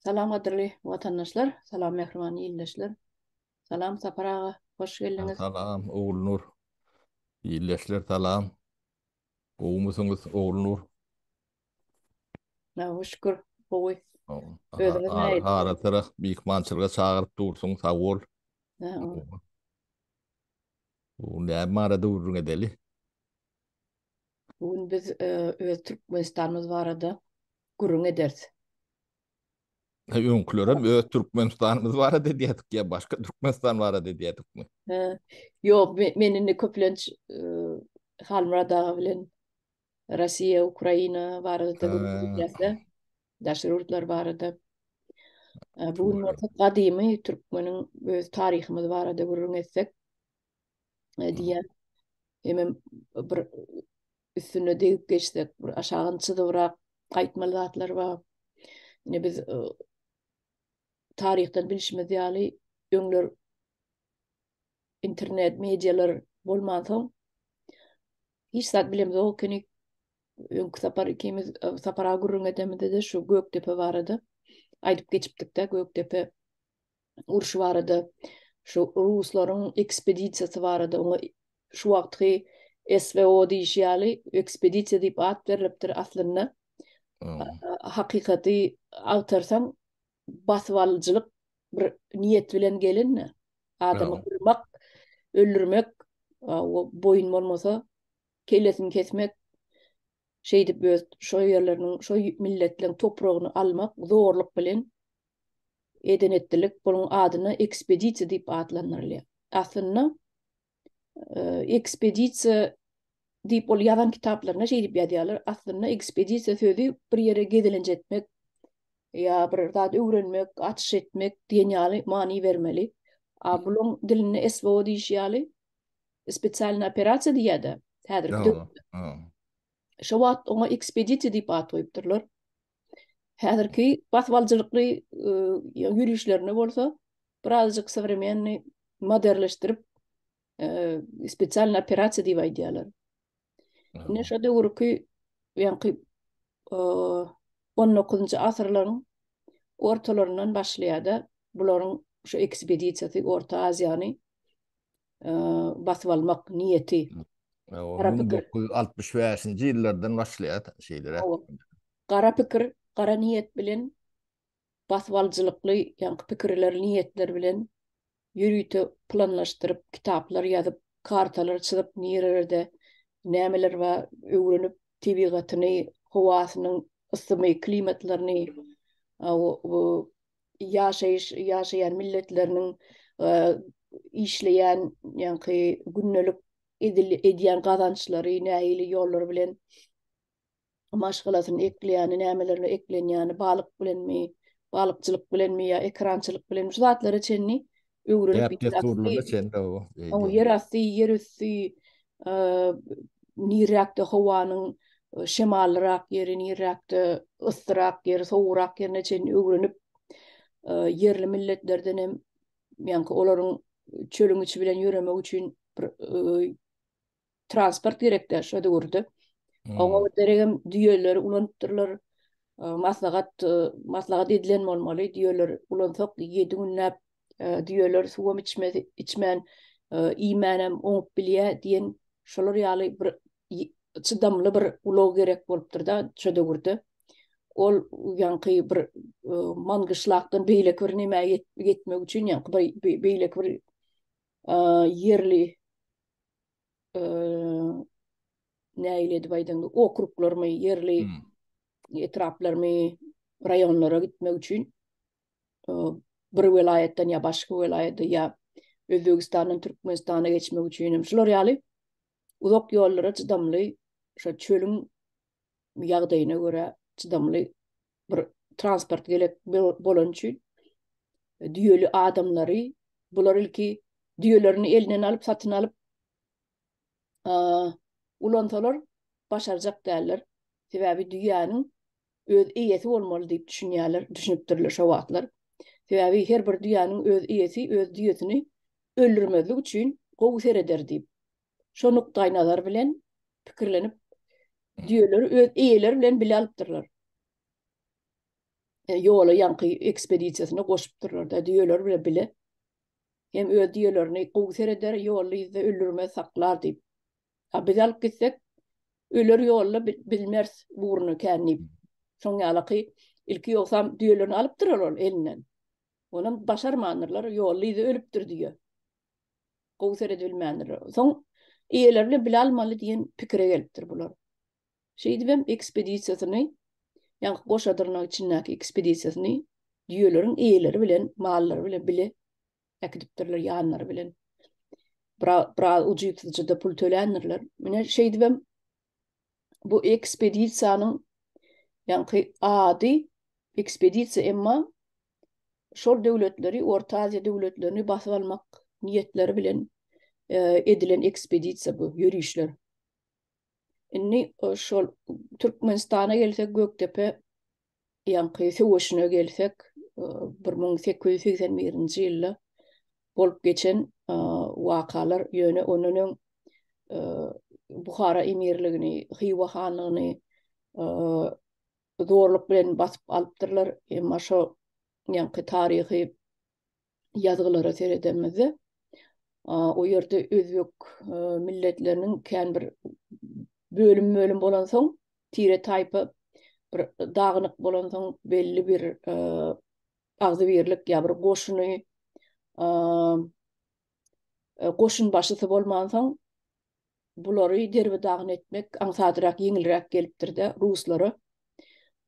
Salam adırlı vatandaşlar, salam mehriman iyilleşler, salam Saparağa, hoş geldiniz. Salam, oğlunur. İyileşler salam. Oğumusunuz oğlunur. Hoş şükür, boğuy. Özünüz ne edin? Haratıra büyük mançırga çağırıp dursun sağ ol. Ha, O ne mara durun edeli. Bugün biz öz Türkmenistanımız var adı, gurun ederiz. Önkülörüm öz Türkmenistanımız var dedik ya başka Türkmenistan var dedik mi? Ha, Yok, menini köplenç halmara bilen Rusya, Ukrayna var adı, gurun Ha, ederiz. Daşırurtlar var adı. Bugün şöyle. orta kadimi Türkmenin öz tarihimiz var adı, gurun etsek diye. Hemen bir üstüne deyip geçtik. Bir aşağıntıda bırak kayıtmalı zatlar var. Yine biz tarihten bilişimiz yani öňler internet medyalar bolmansoň hiç zat bilemiz o kini öňkü sapar ikimiz sapara gurrun edemide de şu Göktepe barady. Aýdyp geçipdik de Göktepe uruşy barady. Şu Ruslaryň ekspedisiýasy barady. Oňa şu wagtky SVO diýişýäli ekspedisiýa diýip at berilipdir aslynda. Hakykati agtarsaň baswalyjylyk bir niyet bilen gelinne. Adamy kırmak, öldürmek, o boyun bolmasa kellesini kesmek, şey dip öz şo ýerleriniň, şo milletleriň topragyny almak zorluk bilen eden etdilik. Bunun adyny ekspedisiýa diýip adlandyrylýar. Aslynda ekspedisiýa diýip ol ýazan kitaplarına şey diýip ýazýarlar. Aslynda ekspedisiýa sözi bir ýere gidilen jetmek, ya bir zat öwrenmek, atış etmek diýen ýaly many bermeli. Bulun dilini SVO diýişýäli, spesialna operasiýa diýýärdi. Häzirki şo wagt oňa ekspedisiýa diýip at goýupdyrlar. Häzirki baswalçylykly ýürüýüşlerine bolsa birazjyk современный modernleşdirip spesialna operasiýa diýip aýdýarlar. Ine şo döwürki ýanky 19-njy asyrlaryň ortalarından başlaýardy. Bularyň şu ekspedisiýasy Orta Aziýany basyp almak niýeti. Gara pikir, 1965-nji ýyllardan başlaýar şeylere. gara pikir, gara niýet bilen basyp aljylykly ýanky pikirler, niýetler bilen ýürüýte planlaşdyryp, kitaplar ýazyp, kartalar çyzyp, nirelerde nämeler we öwrenip tebigatyny, howasynyň ysy klimatlaryny, yaşayan milletlerinin işleyen yani günlük ediyen kazançları näili yollar bilen maşgalasyny ekleýän, nämelerini ekleýän, balyk bilenmi, balykçylyk bilenmi ya ekrançylyk bilenmi şu zatlara çenni öwrenip Dep desturlarda çende o. o yerasty, yerüstü nirakda howanyň şemalrak ýeri, nirakda ısrak ýeri, sowurak ýerine çenni öwrenip yerli milletlerden hem yani olaryň çölüň içi bilen ýöremek üçin bir transport gerekdir şöyle urdu. Oňa derem diýerler ulanypdyrlar. Maslahat edilen bolmaly. Diýerler ulansak 7 günläp diýerler suwam içmän iýmänem oňup bilýär diýen şolar ýaly bir çydamly bir ulag gerek bolupdyr da şöyle urdu. Ol ýanky bir mangyşlakdan beýlek bir näme getmek üçin ýanky beýlek bir yerli näile diýip aýdym, okruglarmy, yerli etraplarmy, raýonlara gitmek üçin bir welaýetden ýa başga welaýetde ýa Özbegistanyň Türkmenistana geçmek üçin şolar ýaly uzak ýollara çydamly, şo çölüň ýagdaýyna görä çydamly bir transport gerek bolan üçin diýeli adamlary bular ilki diýelerini elinden alyp satyn alyp ulansalar başarjak däller. Sebäbi dünýäniň öz eýesi bolmaly diýip düşünýärler, düşünüpdirler şo wagtlar. Sebäbi her bir dünýäniň öz eýesi öz diýesini öldürmezlik üçin gowy sereder diýip. Şo nukdaý nazar bilen pikirlenip diýerleri öz eýeleri bilen bile alypdyrlar. yola yankı ekspedisiyasına koşup dururlar da diyorlar bile. Hem öyle diyorlar kuvvet eder yolu izde öldürme saklar deyip. Biz alıp gitsek ölür yolla bilmez burnu kendi. Şoň ýaly ilki ýoksam düýelerini alyp durarlar elinden. Onam başarmanyrlar ýolly ýyzy ölüpdir diýe. Gowsere bilmändir. Soň iýeler bilen bilalmaly diýen pikire gelipdir bular. Şeýdibem ekspedisiýasyny, ýa-ni Goşadyrnyň içindäki ekspedisiýasyny düýeleriň iýeleri bilen, mallary bilen bile äkidipdirler ýanlary bilen. Bra ucuytujyda pul tölänirler. Mine şeýdibem bu ekspedisiýanyň ýa-ni ady ekspedisiýa emma şol döwletleri, Orta Aziýa döwletlerini basyp almak niýetleri bilen edilen ekspedisiýa bu, ýürüýüşler. Inni şol Türkmenistana gelsek, Göktepe ýa-ni Söwüşine gelsek, 1881-nji ýylda bolup geçen wakalar ýöne onuň Buhara emirligini, Xiwa hanlygyny zorluk bilen basyp alypdyrlar. Emma şo ýa-ni taryhy ýazgylary seredemizde o ýerde özbek milletleriniň kän bir bölüm bolan soň tire taýpy bir dagnyk bolan soň belli bir agzy birlik ýa bir goşuny goşun başysy bolman soň bulary derbi dagyn etmek aňsadyrak ýeňilrak gelipdir de ruslary.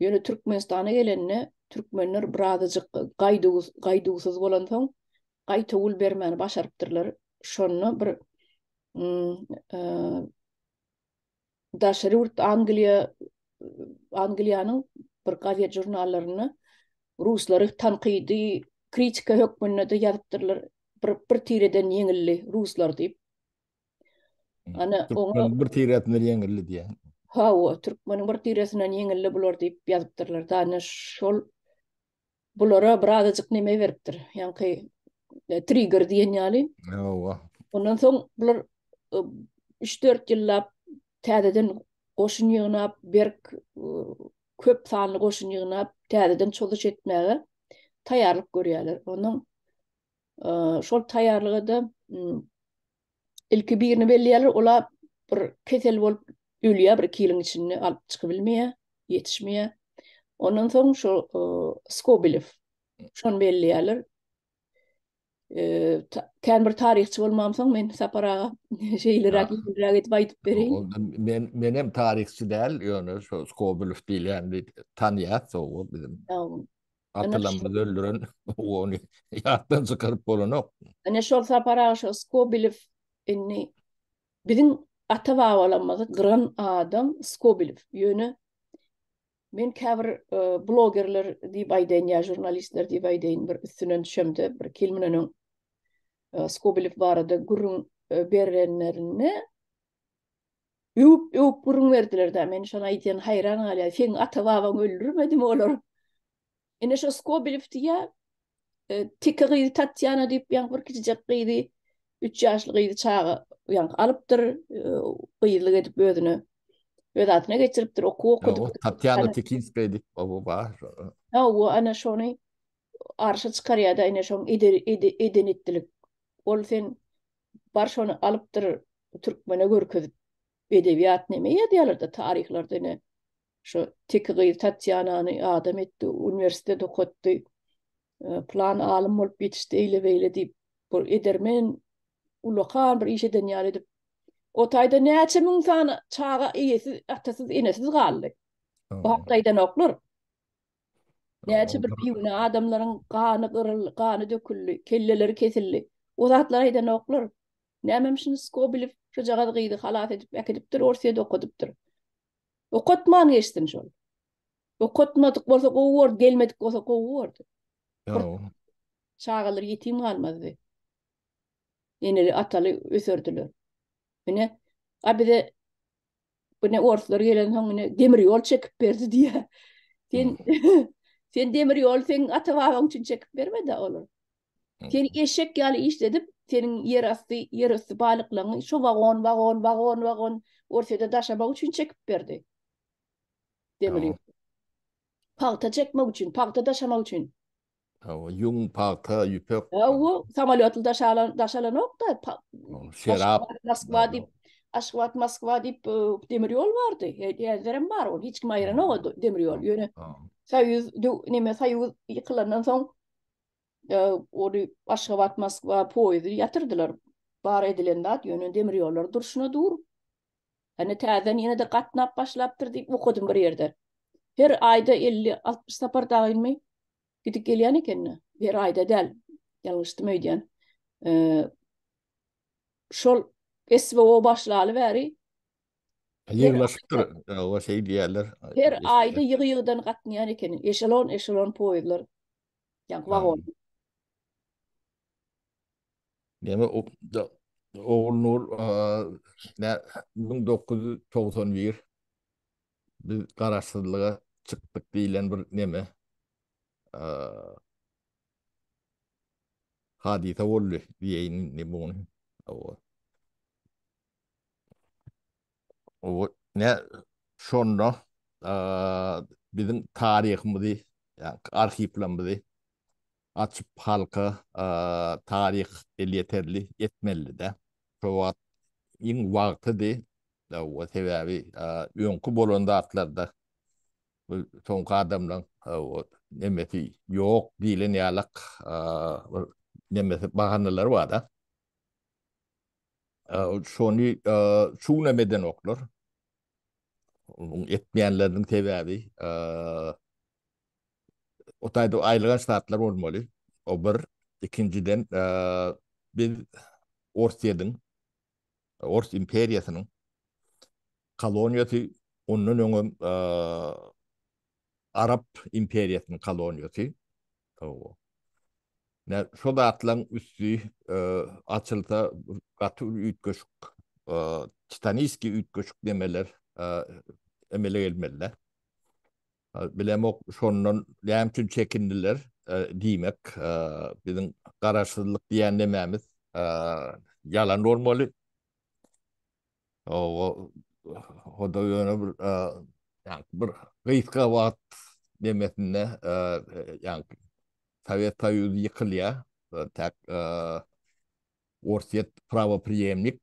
Ýöne Türkmenistana gelenne türkmenler birazajyk gaýdugysyz bolan soň gaýtugul bermäni başarypdyrlar. Şonu bir daşarurt Angliýanyň bir gazet jurnallaryny ruslary tanqidi kritika hökmünde de ýazypdyrlar. Bir tireden ýeňilli ruslar diýip. Ana Türkmen bir tiretini ýeňilli diýen. Ha, o Türkmeniň bir tiresinden ýeňilli bular diýip ýazypdyrlar. Dany şol bulara birazajyk neme beripdir. Ýa-ni trigger diýen ýaly. Ondan soň bular 3-4 ýyllap täzeden goşun ýygnap, berk köp sanly goşun ýygnap, täzeden çoluş etmäge taýýarlyk görýärler. Onuň şol taýýarlygyda ilki birini belliýärler, ola bir kesel bolup ölýär, bir kilin içinde alyp çykyp bilmeýär, ýetişmeýär. Ondan soň şo Skobelew şonu belliýärler. Kän bir taryhçy bolmamsaň men saparaga şeýlerak etip aýdyp bereýin. Men hem taryhçy däl, ýöne şo Skobelew diýilýän tanýat o bizim. Atalarymyz öldüren onu ýatdan çykaryp bolanok. Ana şol saparaga şo Skobelew inni bizim ata-babalarymyzy gyran adam Skobelew. Ýöne men käbir blogerler diýip aýdaýyn, ýa jurnalistler diýip aýdaýyn, bir üstünden düşemde bir kelmeneniň Skobelew barada gurrun berenlerini öp gurrun berdiler de. Men şona aýdýan hayran galýar. Sen ata-babaň öldürmedim olar. Ene şo Skobelew diýär tikigi Tatyana diýip ýa-ni bir kiçijek gyzy 3 ýaşly gyzy çagy ýa-ni alypdyr, gyýlyk edip özüne öz adyna geçiripdir. Okudyp. Tatyana Tikinskaya diýip o bar. O ana şonu arşa çykarýar da, ene şoň edenetdilik. Ol sen bar şonu alypdyr, türkmene görkezip edebiýat nemeýe diýerler da taryhlarda ene şo tikigi Tatyanany adam etdi, universitede okutdy, plan alym bolup ýetişdi, eýle diýip bu edermen ulakan bir iş eden ýaly edip o taýda näçe müň sany çaga eýesi atasyz enesiz galdy. Bu hakdaýdan oklar. Näçe bir piwne adamlaryň gany döküldi, kelleleri kesildi. O zatlar aýdan oklar. Nämemişin Skobelew şu jagada gyýdy halat edip äkidipdir, orsiýada okudypdyr. Okutman geçtin şol. Okutmadyk bolsa gowur, gelmedik bolsa gowur. Çagalar ýetim galmazdy. Ene ataly ösürdüler. Mine abide bune orflar gelen soň demir ýol çekip berdi diýe. Sen demir ýol sen ata-babaň üçin çekip bermedi olar. Sen eşek ýaly işledip, senin yer asty balyklaryň şu wagon ortada daşamak üçin çekip berdi. Demir ýol. Paghta çekmek için, paghta taşamak için. Yung, palta, yüpek, O samolyotlu daşalan ok da şerap, Moskva dip Aşkvat Moskva dip demir yol vardı. Yerlerim var o. Hiç kim ayıran o demir yol. Yönü Soyuz neme Soyuz yıkılandan son o Aşkvat Moskva poydu yatırdılar. Bar edilen dat yönü demir yollar duruşuna dur. Hani täzen yine de katnap başlaptır deyip okudum bir yerde. Her ayda 50-60 sapar dağılmay gidip geliyen eken. Her ayda del. Yanlıştım öydüyen. Şol SVO başlalı beri her yığılaşıptır. O şey diyorlar. her ayda yığdan katnayan eken. Eşelon eşelon poydular. Yani vagon. Deme Oğul Nur ne 1991 biz kararsızlığa çıktık diyen bir neme hadise oldu diyeyim ne bunu. O, o ne sonra bizim tarihimizi yani arşivlerimizi açıp halka tarih yeterli yetmeli de. Şu in vakti de o sebebi önkü bolonda atlarda son adamdan o nemesi yok dilen yalak nemesi bahanneler var da şonu şu nemeden oklar etmeyenlerin sebebi o tayda ayrılan şartlar olmalı o bir ikinciden biz Orsya'nın Ors imperiyasının kolonyası onun önü Arap imperiyasının kolonyası o ne şu da atlan üstü açılsa katı ütköşük Titaniski ütköşük demeler emele gelmeliler. Bilem o şondan lämçün çekindiler diyemek bizim kararsızlık diyen dememiz yalan olmalı. O o da yönü bir yani bir kıyıska vaat demesine yani Sovet Soyuzu yıkılıyor. Tak Orsiyet pravoprijemnik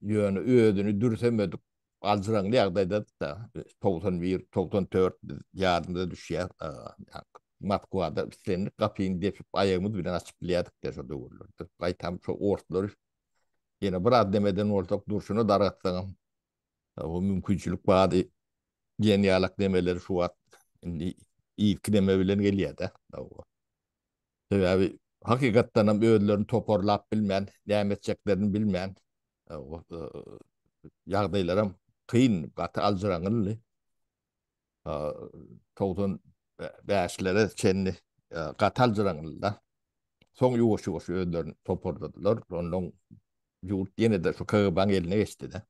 yönü ödünü dürsemedik. Alcıran yağdaydı da 91, 94 yardımda düşüyor. Yani Matkuada üstlendik kapıyı defip ayağımız bilen açıp biliyorduk da şurada olurdu. Ay tam çok ortalar. Yine bir demeden ortak duruşunu daratsanım. O mümkünçülük bağdı. Yeni yalak demeleri şu at. Şimdi ilk deme bilen geliyor da. Tabii hakikaten öğülerini toparlap bilmeyen, devam edeceklerini bilmeyen yağdaylarım kıyın katı alcıranırlı. Toğutun beşlere çenli katı alcıranırlı da. Son yuvaş yuvaş öğülerini toparladılar. Ondan yurt yine de şu kağıban eline geçti de.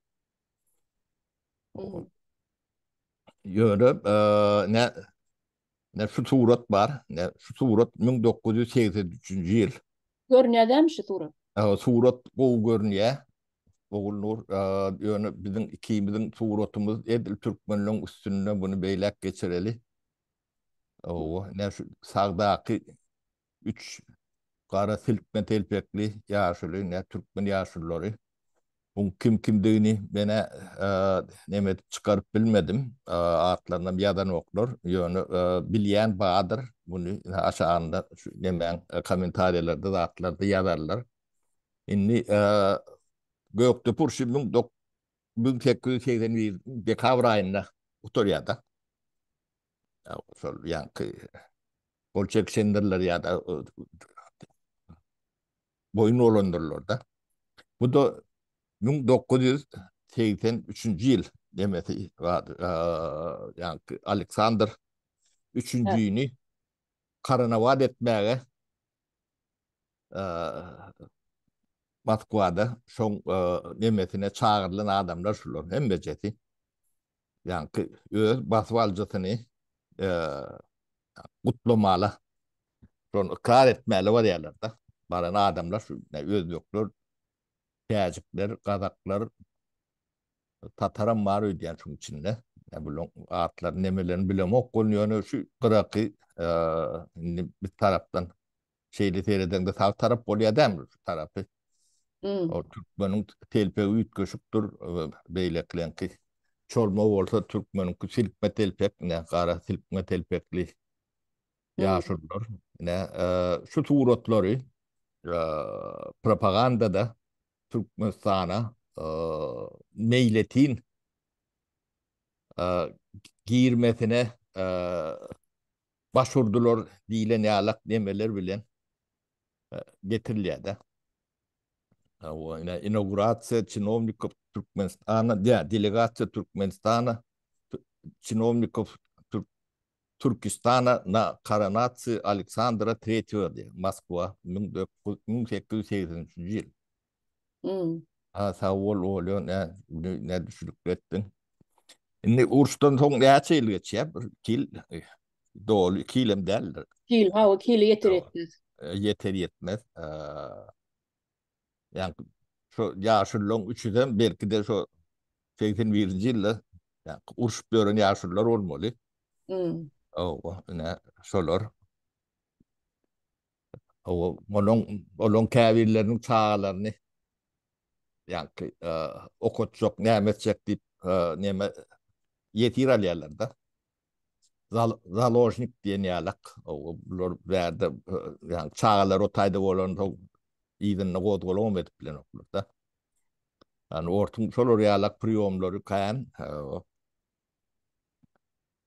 Yönü ne şu surat var, ne şu surat 1983 yıl. Görünüyor değil mi şu surat? Surat bu görünüyor. Oğulnur, yönü bizim ikimizin suratımız Edil Türkmenlerin üstüne bunu beylek geçireli. Ne şu sağdaki üç kara silkme telpekli yaşlı, ne Türkmen yaşlıları. Bu kim dediğini bana nemet çıkarıp bilmedim. Artlarından bir yadan oklar. Yönü bilen bağdır. Bunu aşağında nemen komentarlarda da artlarda yazarlar. Şimdi Gökte Purşim'in 1881 dekabr ayında Utorya'da yani Bolçek senderler ya da boyun olanlarlar da. Bu da 1983 yıl demesi vardı. Yani Alexander Evet. üçüncüyünü karına vaat etmeye Moskva'da son demesine çağırılan adamlar şular. Hem beceti yani öz basvalcısını kutlamalı. Sonra ıkrar etmeli var yerlerde. Bana adamlar şu ne Özbekler, Tacikler, Kazaklar, Tataran var ödeyen şunun içinde. Ya bu atlar nemelerini bilem okkun yönü şu kırakı bir taraftan şeyli seyreden de sağ taraf oluyor değil mi? Şu tarafı. Hmm. O Türkmen'in telpe uyut köşüktür. Beyleklenki. Çolma olsa Türkmen'in silkme telpek ne kara silkme telpekli Hmm. yaşurlar. Ne şu suratları propagandada Türkmenistan'a meyletin e, giyirmesine başvurdular diyle ne alak demeler bilen getiriliyor da. O yine inauguratsiya чиновников Türkmenistan'a ya delegatsiya Türkmenistan'a чиновников Türkistan'a na karanatsı Aleksandra Tretьего diye Moskva 1883 yıl. Hmm. Ha sağ ol ne düşünüp ettin. Şimdi Urs'tan son ne şey geçiyor? Kil doğru kilim derler. Kil, hava kili yeter etmez. Yeter yetmez. Yani şu yaşlıların üçüden belki de şu 81. yılda yani Urs bören yaşlılar olmalı. Hmm. O ne solar. Onun kavillerinin çağlarını yani okutacak, ne edecek deyip ne yetir alıyorlar. Zaложник diye niyalak. O verdi yani çağlar o tayda olan o iyiden ne kodgol olmadı bilen okulda. Yani ortum şol riyalak priyomları kayan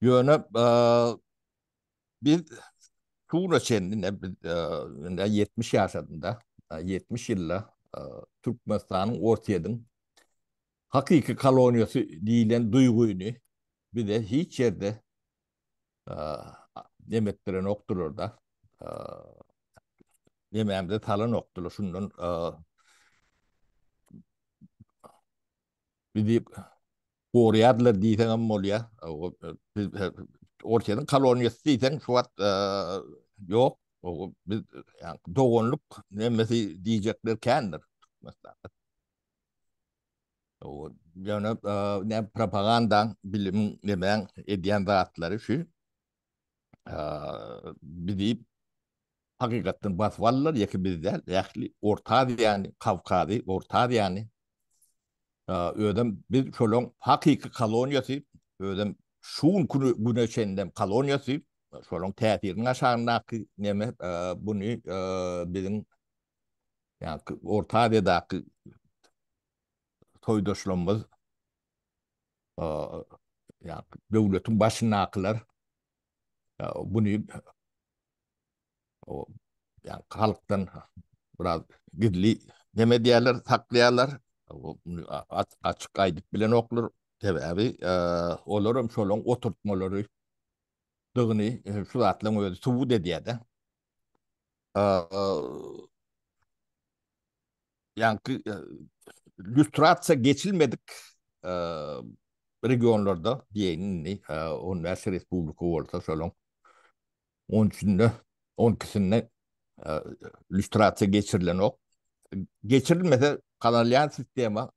yöne bir Tuğra kendine 70 yaşlarında 70 yılla Türkmenistan'ın ortaydın hakiki kolonyası değilen duyguyunu bir de hiç yerde e, yemekleri noktur da yemeğimde talan noktur. Şundan bir de koruyadılar diysen ama oluyor. Ortadan kolonyası diysen şu an yok. Biz yani doğunluk nemesi diyecekler kendidir. Mesela. Yani ne propaganda bilim ne ben ediyen zatları şu bir deyip hakikaten basvallar yaki bizler yakli ortadı yani Kavkadi ortadı yani ödem bir şolong hakiki kolonyası ödem şun güneşenden kolonyası şolong tesirin aşağındaki neme bunu bizim yani ortadaki toydaşlarımız yani devletin başına akılar bunu o yani halktan biraz gizli neme diyorlar saklayalar o, açık aydık bilen okulur tabi abi olurum şolong oturtmaları dığını şu atlan öyle suvu dediye de yani lüstratsa geçilmedik e, regionlarda diyenin on Mersi Respublika olsa şolong 13'ünde 12'sinde lüstratsa geçirilen o geçirilmese kanalyan sistema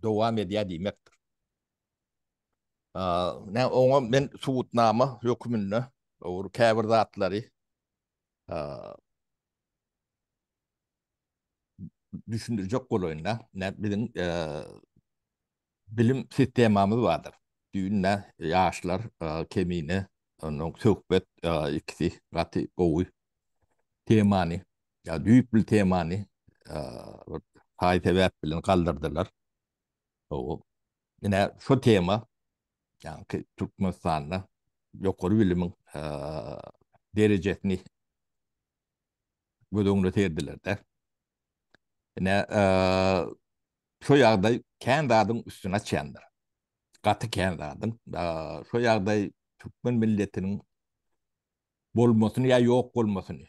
devam ediyor demektir. Ne ona ben suutnama hükmünde or kabirdatları düşündürecek olayında ne bizim bilim sistemamız vardır. Düğünle yaşlar kemiğine onun sohbet ikisi katı koyu temani ya büyük bir temani hay sebep bilen kaldırdılar. O yine şu tema yani Türkmenistan'da yukarı bilimin derecesini gödüğünü terdiler de. Yine şu yağda kendi adım üstüne çendir. Katı kendi adım. Şu yağda Türkmen milletinin bolmasını ya yok olmasını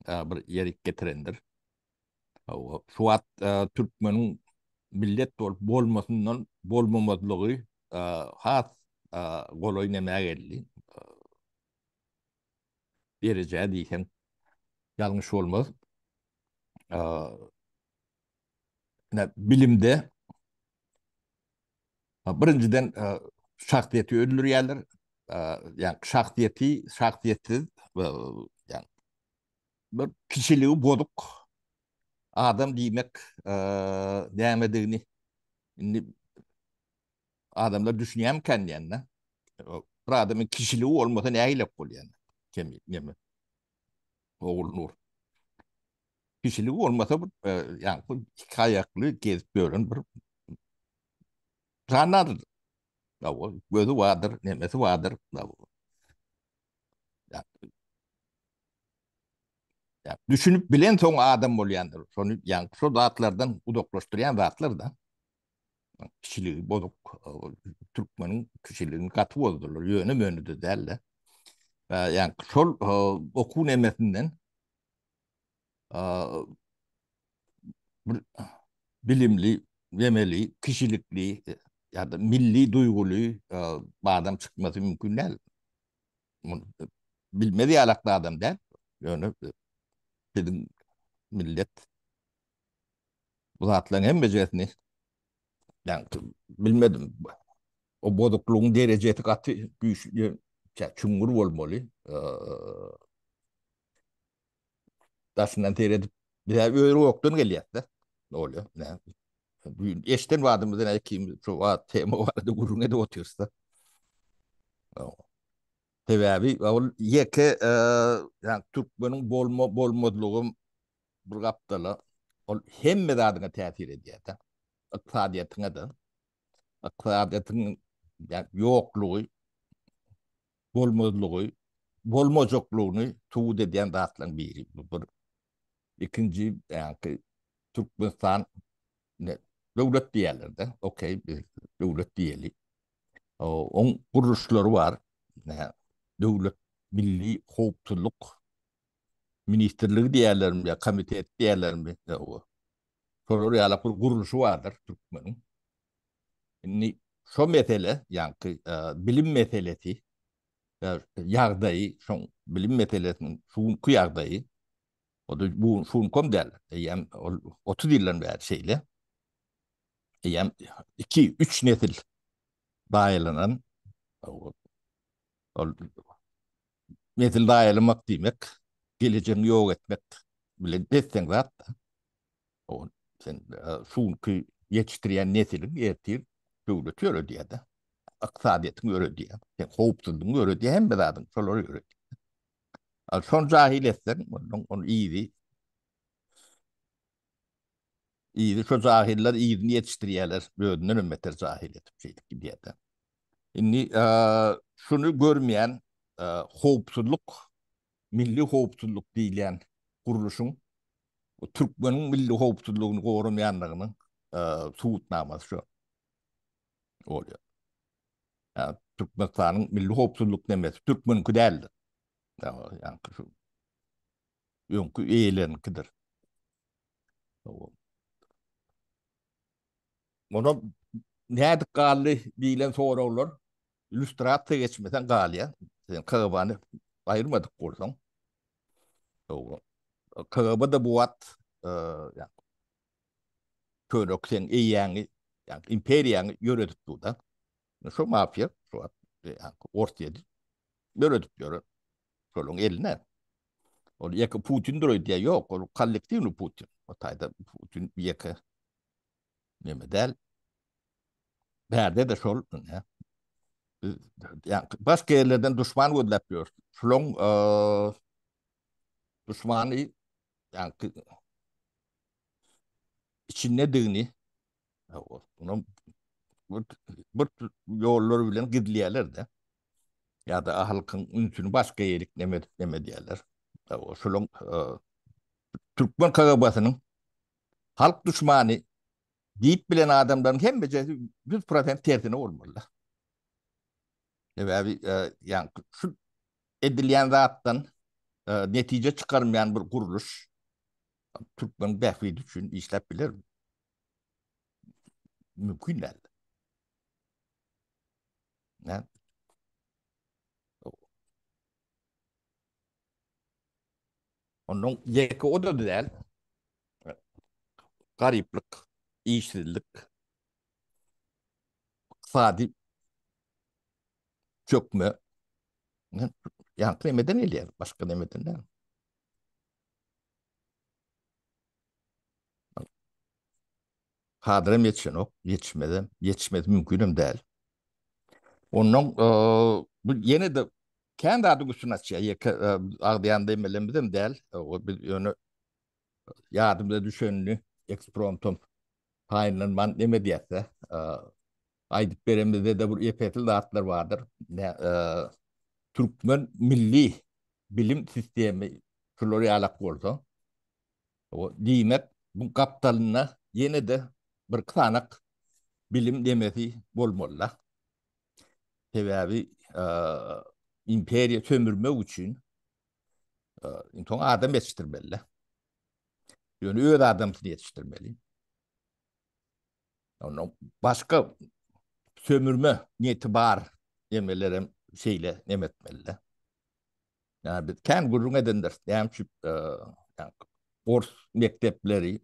bir yerik getirendir. Şu at Türkmen'in millet bolmasından bolmamazlığı has kolay nemeye geldi. Derece diysen yanlış olmaz. Bilimde birinciden şahsiyeti öldürýärler. Yani şahsiyetsiz yani bir kişiliği bozuk adam diýmek nämedigini indi adamlar düşünýärken ýa-ni bir adamın kişiliği olmasa näýilek bolýar? Kemi neme oğul kişiliği olmasa yani bu iki ayaklı gezip gören bir canlıdır. Gözü vardır, nemesi vardır. Yani, yani düşünüp bilen son adam bolýandyr. Şonu yani şu zatlardan uzaklaşdyrýan zatlar da kişiliği bozuk. Türkmenin kişiliğini katı bozdular. Yönü mönüdü derler. Yani şol oku nemesinden bir bilimli, memeli, kişilikli ya da milli duygulu bir adam çıkması mümkün değil. Bilmediği alaklı adam değil. Yani bizim millet bu zatların hem becerisini yani bilmedim. O bozukluğun derecesi katı güçlü, çungur olmalı. Taşından seyredip bir öyle yoktuğunu geliyor da. Ne oluyor? Ne? Eşten vadımızda ne kim şu vaat tema vardı gurune de otuyorsa. Sebebi ol yeke yani Türkmenin bolmazlığım bir kaptalı ol hem adına tesir ediyor da. İktisadiyetine de. İktisadiyetin yani yokluğu, bolmazlığı, bolmazlıkluğunu tuğut eden dağıtlan biri. Bir. İkinci yani Türkmenistan ne, devlet diyorlar da. Okey, biz devlet diyelim. On kuruluşları var. Ne, devlet milli kovtuluk ministerliği diyelim ya komite diyelim ya o. Sonra ya bir kuruluşu vardır Türkmen'in. Şimdi şu mesele yani bilim meselesi yağdayı şu bilim meselesinin şun ku yağdayı o da bu şun kom derler. Yani 30 yıldan beri şeyle yani 2-3 nesil dayanılan o, o nesil dayanmak demek geleceğini yok etmek bile desen zaten o sen şunki yetiştiren neslin ertir öğretiyor diye de iqtisadiyetin öyle diye sen kovupsuzluğun öyle diye hem bedadın şoları öyle son cahil etsen onu iyiydi şu cahiller iyini yetiştiriyorlar böyünden ümmetler cahil etip şeydik diye de şimdi şunu görmeyen kovupsuzluk milli kovupsuzluk deyilen kuruluşun Türkmenin milli kovupsuzluğunu korumayanlarının suutnaması şu oluyor. Yani Türkmenistan'ın milli kovupsuzluk demesi Türkmen'inki değildir. Yani şu yönkü eğilerinkidir. Onu nerede kaldı bilen sonra olur. İllüstratı geçmeden galiya. Sen kağıbanı ayırmadık kursan. Kağıba da bu at yani körök sen eyyani yani imperiyanı yöretip burada. Şu mafya şu at yani ortaya yöretip yürü. Şolun eline. O yaka Putin duruyor diye yok. O kollektif Putin. O tayda Putin yaka ne del. Berde de şol ne. Yani başka yerlerden düşman gönderiyor. Şolun düşmanı yani içinde dığını onun bir yolları bilen gidliyorlar da ya da halkın ünsünü başka yerik neme diyorlar. O şolun Türkmen kagabasının halk düşmanı deyip bilen adamların hem becerisi 100% tersine olmalı. Ve yani şu edilen zattan netice çıkarmayan bir kuruluş Türkmen behvi için işlep bilir mi? Mümkün değil. Yani, onun yeki o da değil. Gariplik, işsizlik, iktisadi çökme. Yani nemeden eliyor. Başka nemeden ne? Kadrem yetişen ok. Yetişmedi. Yetişmedi mümkünüm değil. Onun bu yine de kendi adı üstüne açıyor. Ağlayan demelemizim değil. O bir yönü yardımda düşününü ekspromptum paylanman ne diyese. Aydıp beremizde de bu EPT'li dağıtlar vardır. Türkmen Milli Bilim Sistemi Floryalak oldu. O diýmek bu kaptalyna yine de bir kısanak bilim demesi bolmalla. Sebäbi imperiya sömürmek üçin inton adam yetiştirmeli. Yani öz adamsını yetiştirmeli. Onun başka sömürme niyeti bar demelerim şeyle nemetmeli. Yani biz kendi gurrun edindir. Yani şu yani Ors mektepleri,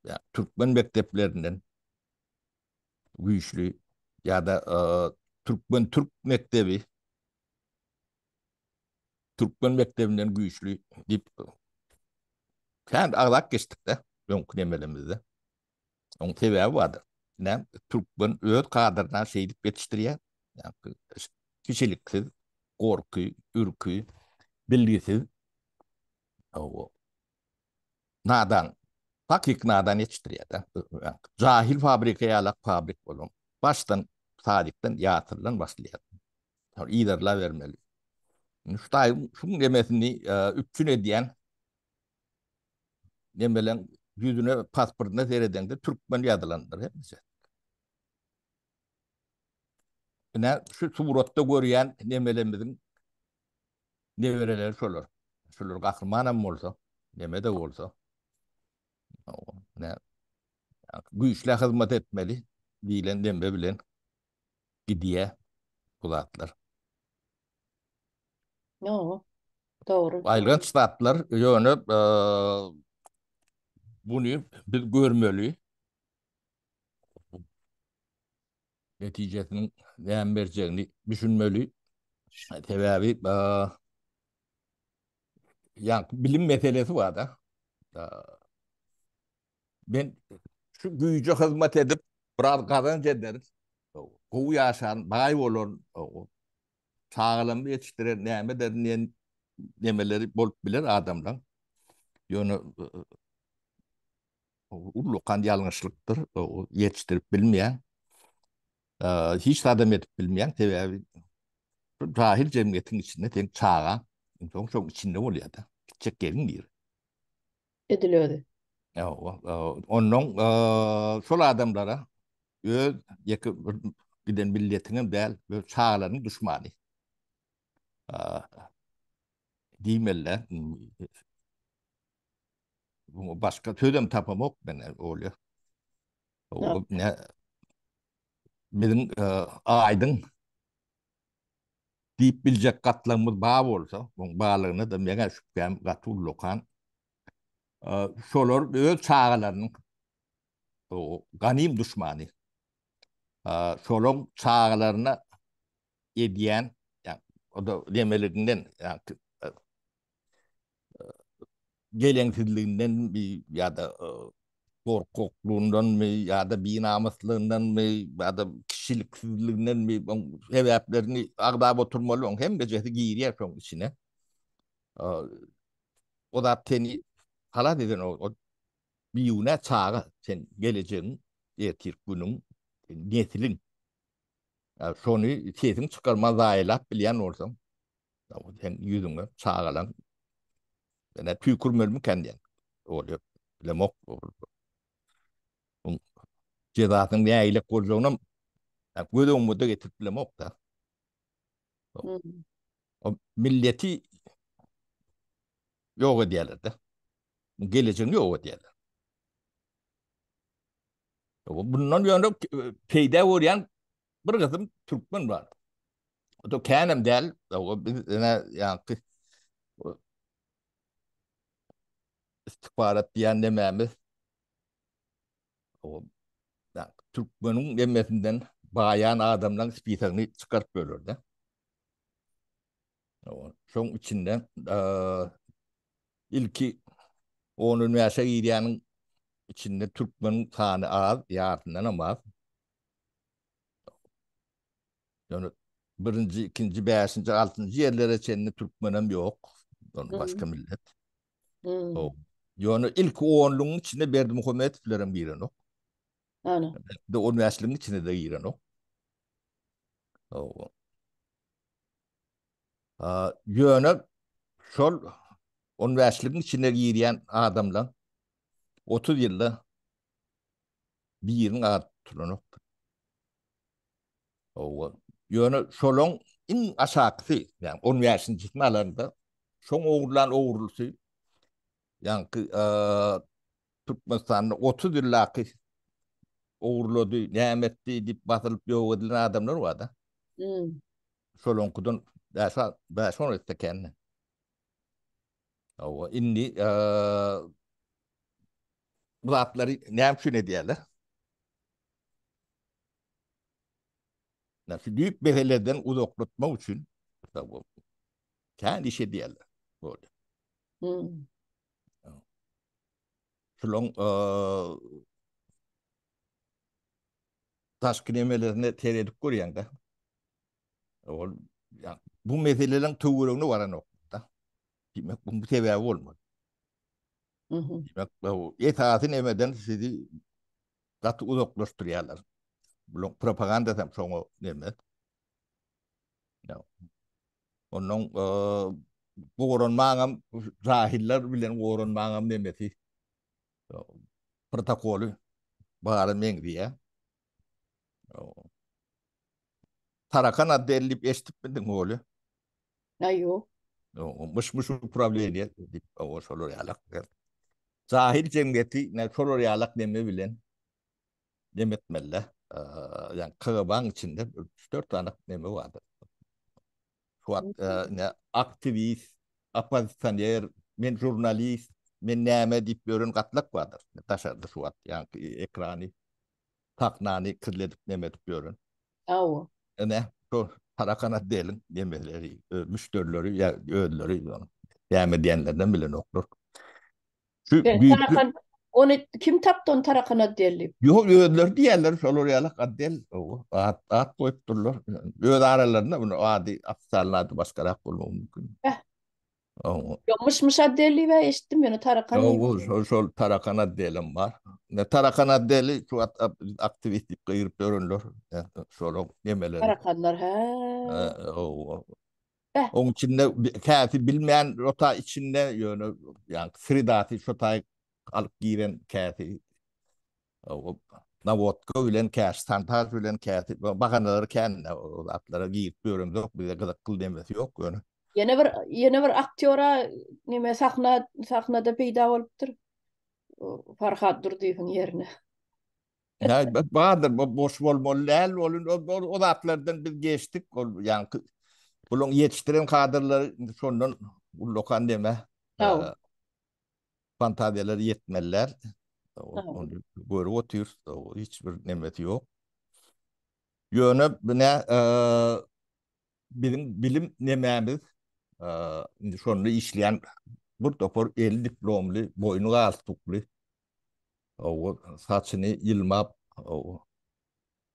yani Türkmen mekteplerinden güçlü ya da Türkmen Türk mektebi, Türkmen mektebinden güçlü deyip kendi ağlak geçtik de yonkun emelimizde. Onun sebebi vardır. Ne? Türkmen öz kadrına şey deyip yetiştiriyor. Yani kişiliksiz, korku, ürkü, bilgisiz, o, nadan, hakik nadan yetiştiriyor da. Yani, cahil fabrikaya alak fabrik olun. Baştan, sadikten, yatırılan başlıyor. Yani, iyilerle vermeli. Şutay şunun demesini üpçün ediyen demelen yüzüne pasportuna seyreden de Türkmen yadılandır hepsi. Ne şu suratta görüyen nemelemizin nevereleri şolar. Şolar kahramanam olsa, neme de olsa. Ne güçle hizmet etmeli. Diyen deme bilen gidiye kulatlar. No, doğru. Ayrıca statlar yönü bunu biz görmeli. Neticesinin ne vereceğini düşünmeli. Sebebi yani bilim meselesi var da. Ben şu güyücü hizmet edip biraz kazanç ederiz. Kovu yaşan, bay olun, sağlam yetiştiren neyme der nemeleri bolup bilir adamdan. Yani ullukan yanlışlıktır. Yetiştirip bilmeyen, hiç adam edip bilmeyen sebebi cahil cemiyetin içinde sen çağa, çok içinde oluyor da. Gidecek gelin değil. Ediliyordu. Onun şol adamlara öz yakın giden milletinin bel böyle çağların düşmanı. Diýmelle başka sözüm tapamok ben öyle. No. O ne bizim aydın deyip bilecek katlamız bağ olsa, onun bağlığını da mega şüphem gatul lokan. Şolor öz çağlarının o ganim düşmanı. Şolon çağlarına ediyen yani o da demelerinden yani, gelensizliğinden bir ya da korkukluğundan mı ya da binamuslığından mı ya da kişiliksizliğinden mi sebeplerini ağdap oturmalı on hem beceri giyiriyor son içine. O da seni hala dedin o bir yune çağı sen geleceğin erkek günün neslin sonu sesin çıkarma zayıflar bilen olsam sen yüzüne çağılan yani tüy mü kendin oluyor. Bilemok cezasını ne ile kurduğunu göz önünde getirip bilemok da. Hmm. O milleti yok ediyorlar da. Geleceğini yok ediyorlar. Bundan yana peyda uğrayan bir kısım Türkmen var. O da kendim değil. O biz yani istihbarat diyen dememiz o yani Türkmen'in demesinden bayan adamdan spisanını çıkarıp bölürdü. Şoň içinde ilki 10 ýaşa giýýäniň içinde Türkmeniň sany az, ýarından ama yani birinci, ikinci, beşinci, altıncı yerlere çenli Türkmenim yok. Onu Hı. başka millet. Hı. O. Yani ilk 10'luğun içinde Berdimuhamedovlerin giren o. Ana. De 10 yaşlığın içinde de giren o. O. Yönü şol 10 yaşlığın içinde giren adamla 30 yılda bir yerin adı tutan o. O. Yönü şolun in aşağısı yani 10 yaşın çıkmalarında şon oğurlan oğurlusu yani Türkmenistan'da 30 yıllaki uğurladı, nimetti deyip batılıp yok edilen adamlar var da. Hı. Şolonkudun ben sonra işte kendine. O inni bu atları ne yapıyor ne diyorlar? Nasıl büyük meselelerden uzaklatma için tabii kendi işe diyorlar. Böyle. Hı. Şolon taş kinemelerine teredik koruyan da. O, yani, bu meselelerin tövürünü varan nokta. Demek bu sebebi olmadı. Hı hı. Demek o etaatin emeden sizi katı uzaklaştırıyorlar. Propaganda tam çoğu demek. Ya, onun koron mangam rahiller bilen koron mangam demeti. Protokolü bağırın men diye. Tarakan addelip eşitip bildin oğlu. Ayo. Mış problemi dip o solor yalak. Zahir cemiyeti ne solor yalak deme bilen demetmelle. Yani kıban içinde 3-4 tane deme vardı. Suat ne aktivist, apazisyonyer, men jurnalist, men näme dip görün gatlak vardır. Taşardı suat yani ekranı taknani kirledip neme dip görün. Awo. Ne şu harakana delin demeleri, müşterileri ya ödleri onu. Näme diyenlerden bilen okur. Şu Ben büyüklü Tarakan onu kim taptı on Tarakan'a derli. yok ödler diyenler solur yalak addel o at koyup dururlar. Öd aralarında bunu adi afsallarda başkarak bulmam mümkün. Eh, O yokmuş derli ve eşittim ben o Tarakan ne? Sol tarakana diyelim var. Ne tarakana deli şu aktivistlik kıyırıp görünür. Sonra yemeleri. Tarakanlar he. O Eh, onun içinde kâfi bilmeyen rota içinde yönü yani Sridati şotay alıp giren kâfi o Navotka ölen kâfi Stantaj ölen kâfi bakanaları kendine o atlara giyip görünür yok bir de gıdak kıl demesi yok yönü. yine bir aktyora nime sahnada peyda olupdur. Farhat Durdiýeň yerine. Ya vardır boş bolmalı o da atlardan biz geçtik yani bunun yetiştiren kadırları sonundan bu lokan deme Aw. fantazyaları yetmeliler. Aw. Onu böyle oturuyor. Hiçbir nemeti yok. Yönü ne bilim nememiz sonunu işleyen bir topor 50 diplomlu boynu astuklu o saçını yılmap o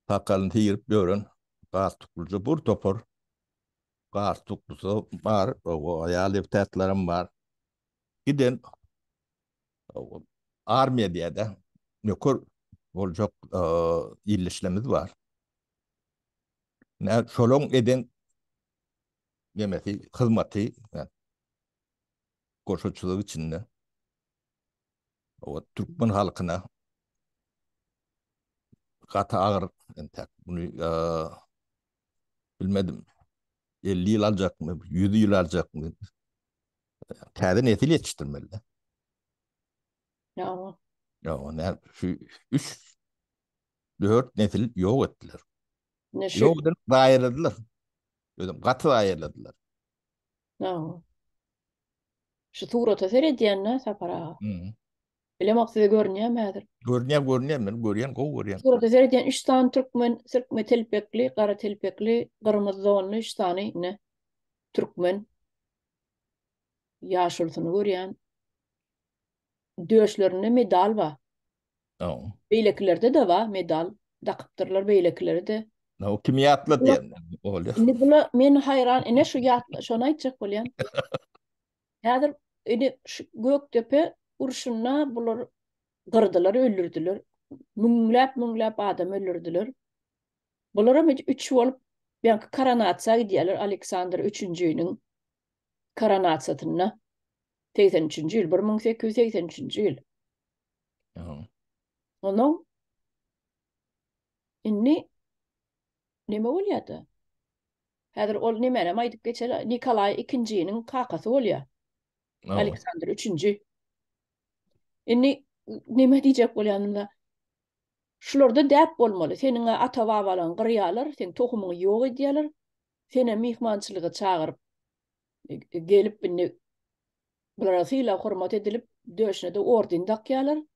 sakalını yırıp görün astuklucu bir topor astuklusu var o ayağı liftetlerim var. Giden armiya diye de nökör olacak ilişkimiz var. Ne şolong eden yemesi, hizmeti yani koşuculuk içinde o Türkmen halkına katı ağır yani bunu bilmedim 50 yıl alacak mı, 100 yıl alacak mı? Tade nesil yetiştirmeli. Aw. Ya ne şu 3 4 nesil yok ettiler. Neşe. Yok edip ayırladılar. Dedim katı ayırladılar. Aw. Şu surata seredýänne sapara. Hı. Bile maksady görnýär Görünüyor ben görüyen Surata seredýän 3 tane Türkmen, sirkme telpekli, gara telpekli, gyrmyzy donly 3 tane ne? Türkmen. ýaşursyny görýän döşlerinde medal ba. O. Beýleklerde de ba medal. Dakypdyrlar beýlekleri de. O kimyatla Bula, diyen. Öyle. indi bula men hayran, ene şu ýatla, şonu aýtjak bolýan. Häzir indi şu Göktepe urşunna bular gyrdylar, öldürdiler. Müňläp adam öldürdiler. Bulara 3 bolup ýa-da Karanatsa gidiyorlar, Aleksandr 3-njiň Karanatsatyna. 83-nji ýyl, 1883-nji ýyl. O. Onuň inni nime bolýardy? Häzir ol nimene aýdyp geçer, Nikolay II-njiň kakasy bolýar. O. Aleksandr 3-nji. Inni nime diýjek bolýanymda? Şularda däp bolmaly. Seniň ata babalaryň gyrýarlar, sen tohumyň ýok edýärler. Seni mihmançylyga çagyryp gelip binne bulara syla hormat edilip döşüne de orden dakýarlar.